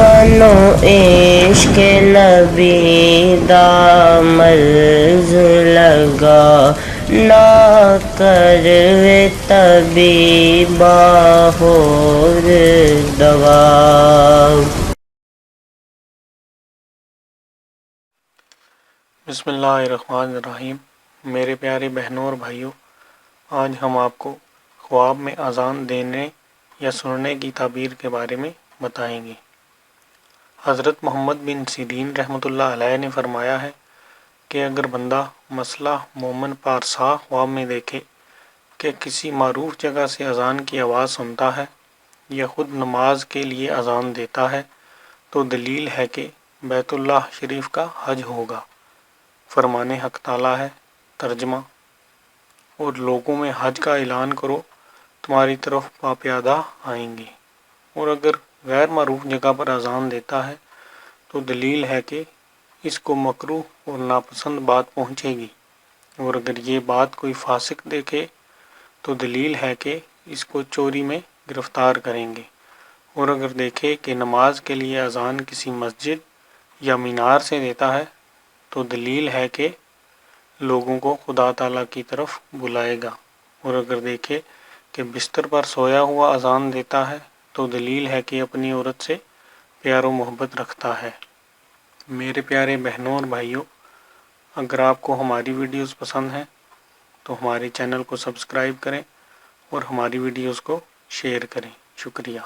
سانو عشق نبی دا مرض لگا، نہ کروے طبیبا ہور دوا۔ بسم اللہ الرحمن الرحیم۔ میرے پیارے بہنوں اور بھائیوں، آج ہم آپ کو خواب میں اذان دینے یا سننے کی تعبیر کے بارے میں بتائیں گے۔ حضرت محمد بن سیرین رحمۃ اللہ علیہ نے فرمایا ہے کہ اگر بندہ مسئلہ مومن پارسا خواب میں دیکھے کہ کسی معروف جگہ سے اذان کی آواز سنتا ہے یا خود نماز کے لیے اذان دیتا ہے تو دلیل ہے کہ بیت اللہ شریف کا حج ہوگا۔ فرمان حق تعالیٰ ہے۔ ترجمہ: اور لوگوں میں حج کا اعلان کرو، تمہاری طرف باپیادہ آئیں گے۔ اور اگر غیر معروف جگہ پر اذان دیتا ہے تو دلیل ہے کہ اس کو مکروہ اور ناپسند بات پہنچے گی، اور اگر یہ بات کوئی فاسق دیکھے تو دلیل ہے کہ اس کو چوری میں گرفتار کریں گے، اور اگر دیکھے کہ نماز کے لیے اذان کسی مسجد یا مینار سے دیتا ہے تو دلیل ہے کہ لوگوں کو خدا تعالیٰ کی طرف بلائے گا، اور اگر دیکھے کہ بستر پر سویا ہوا اذان دیتا ہے تو دلیل ہے کہ اپنی عورت سے پیار و محبت رکھتا ہے۔ میرے پیارے بہنوں اور بھائیوں، اگر آپ کو ہماری ویڈیوز پسند ہیں تو ہمارے چینل کو سبسکرائب کریں اور ہماری ویڈیوز کو شیئر کریں۔ شکریہ۔